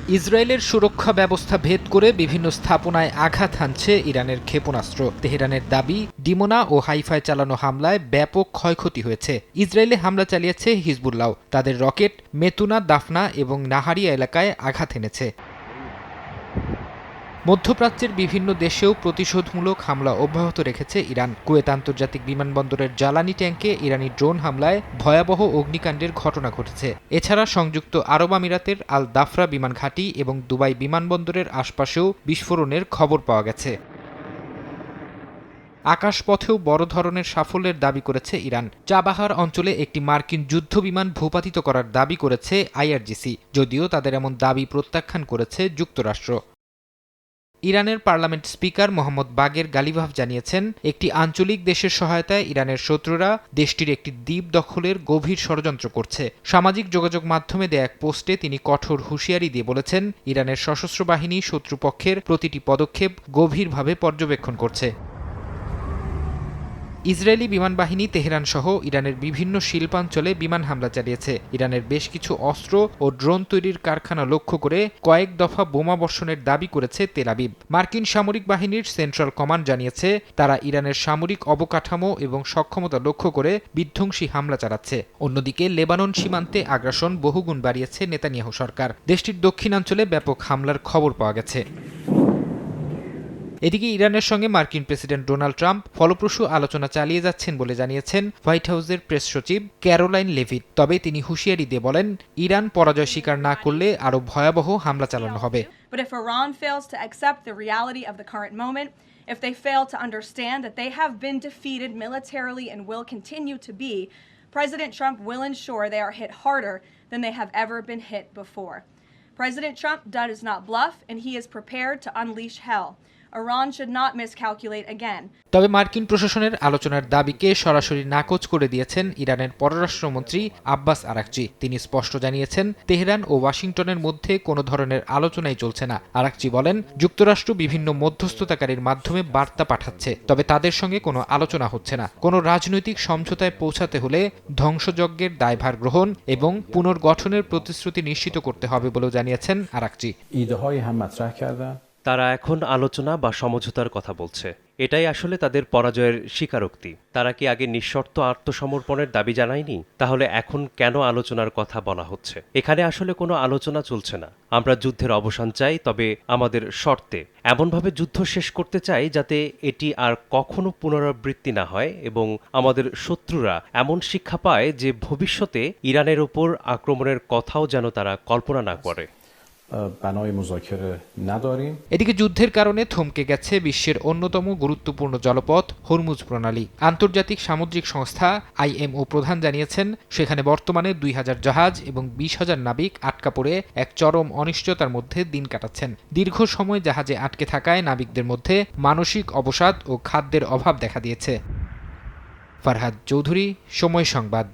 ইসরায়েলের সুরক্ষা ব্যবস্থা ভেদ করে বিভিন্ন স্থাপনায় আঘাত হানছে ইরানের ক্ষেপণাস্ত্র। তেহরানের দাবি, ডিমোনা ও হাইফায় চালানো হামলায় ব্যাপক ক্ষয়ক্ষতি হয়েছে। ইসরায়েলে হামলা চালিয়েছে হিজবুল্লাহ। তাদের রকেট মেতুনা, দাফনা এবং নাহারিয়া এলাকায় আঘাত এনেছে। মধ্যপ্রাচ্যের বিভিন্ন দেশেও প্রতিশোধমূলক হামলা অব্যাহত রেখেছে ইরান। কুয়েত আন্তর্জাতিক বিমানবন্দরের জ্বালানি ট্যাঙ্কে ইরানি ড্রোন হামলায় ভয়াবহ অগ্নিকাণ্ডের ঘটনা ঘটেছে। এছাড়া সংযুক্ত আরব আমিরাতের আল দাফরা বিমান ঘাঁটি এবং দুবাই বিমানবন্দরের আশপাশেও বিস্ফোরণের খবর পাওয়া গেছে। আকাশপথেও বড় ধরনের সাফল্যের দাবি করেছে ইরান। চাবাহার অঞ্চলে একটি মার্কিন যুদ্ধবিমান ভূপাতিত করার দাবি করেছে আইআরজিসি, যদিও তাদের এমন দাবি প্রত্যাখ্যান করেছে যুক্তরাষ্ট্র। ইরানের পার্লামেন্ট স্পিকার মোহাম্মদ বাগের গালিভাভ জানিয়েছেন, একটি আঞ্চলিক দেশের সহায়তায় ইরানের শত্রুরা দেশটির একটি দ্বীপ দখলের গভীর ষড়যন্ত্র করছে। সামাজিক যোগাযোগ মাধ্যমে দেয়া এক পোস্টে তিনি কঠোর হুঁশিয়ারি দিয়ে বলেছেন, ইরানের সশস্ত্র বাহিনী শত্রুপক্ষের প্রতিটি পদক্ষেপ গভীরভাবে পর্যবেক্ষণ করছে। ইসরায়েলি বিমান বাহিনী তেহরান সহ ইরানের বিভিন্ন শিল্পাঞ্চলে বিমান হামলা চালিয়েছে। ইরানের বেশ কিছু অস্ত্র ও ড্রোন তৈরির কারখানা লক্ষ্য করে কয়েক দফা বোমা বর্ষণের দাবি করেছে তেল আবিব। মার্কিন সামরিক বাহিনীর সেন্ট্রাল কমান্ড জানিয়েছে, তারা ইরানের সামরিক অবকাঠামো এবং সক্ষমতা লক্ষ্য করে বিধ্বংসী হামলা চালাচ্ছে। অন্যদিকে লেবানন সীমান্তে আগ্রাসন বহুগুণ বাড়িয়েছে নেতানিয়াহু সরকার। দেশটির দক্ষিণাঞ্চলে ব্যাপক হামলার খবর পাওয়া গেছে। এদিকে ইরানের সঙ্গে মার্কিন প্রেসিডেন্ট ডোনাল্ড ট্রাম্প ফলপ্রসূ আলোচনা চালিয়ে যাচ্ছেন বলে জানিয়েছেন হোয়াইট হাউসের প্রেস সচিব ক্যারোলাইন লেভিট। তবে তিনি হুঁশিয়ারি দিয়ে বলেন, ইরান পরাজয় স্বীকার না করলে আরও ভয়াবহ হামলা চালানো হবে। But if Iran fails to accept the reality of the current moment, if they fail to understand that they have been defeated militarily and will continue to be, President Trump will ensure they are hit harder than they have ever been hit before. President Trump does not bluff, and he is prepared to unleash hell. Iran should not miscalculate again. তবে মার্কিন প্রশাসনের আলোচনার দাবিকে সরাসরি নাকচ করে দিয়েছেন ইরানের পররাষ্ট্রমন্ত্রী আব্বাস আরাকচি। তিনি স্পষ্ট জানিয়েছেন, তেহরান ও ওয়াশিংটনের মধ্যে কোনো ধরনের আলোচনাই চলছে না। আরাকচি বলেন, যুক্তরাষ্ট্র বিভিন্ন মধ্যস্থতাকারীর মাধ্যমে বার্তা পাঠাচ্ছে, তবে তাদের সঙ্গে কোনো আলোচনা হচ্ছে না। কোনো রাজনৈতিক সমঝোতায় পৌঁছাতে হলে ধ্বংসযজ্ঞের দায়ভার গ্রহণ এবং পুনর্গঠনের প্রতিশ্রুতি নিশ্চিত করতে হবে বলেও জানিয়েছেন আরাকচি। তারা এখন আলোচনা বা সমঝোতার কথা বলছে। এটাই আসলে তাদের পরাজয়ের স্বীকারোক্তি। তারা কি আগে নিঃশর্ত আত্মসমর্পণের দাবি জানায়নি? তাহলে এখন কেন আলোচনার কথা বলা হচ্ছে? এখানে আসলে কোনো আলোচনা চলছে না। আমরা যুদ্ধের অবসান চাই, তবে আমাদের শর্তে। এমনভাবে যুদ্ধ শেষ করতে চাই যাতে এটি আর কখনো পুনরাবৃত্তি না হয় এবং আমাদের শত্রুরা এমন শিক্ষা পায় যে ভবিষ্যতে ইরানের ওপর আক্রমণের কথাও যেন তারা কল্পনা না করে। এদিকে যুদ্ধের কারণে থমকে গেছে বিশ্বের অন্যতম গুরুত্বপূর্ণ জলপথ হরমুজ প্রণালী। আন্তর্জাতিক সামুদ্রিক সংস্থা IMO প্রধান জানিয়েছেন, সেখানে বর্তমানে 2000 জাহাজ এবং 20,000 নাবিক আটকা পড়ে এক চরম অনিশ্চয়তার মধ্যে দিন কাটাচ্ছেন। দীর্ঘ সময় জাহাজে আটকে থাকায় নাবিকদের মধ্যে মানসিক অবসাদ ও খাদ্যের অভাব দেখা দিয়েছে। ফারহাদ চৌধুরী, সময় সংবাদ।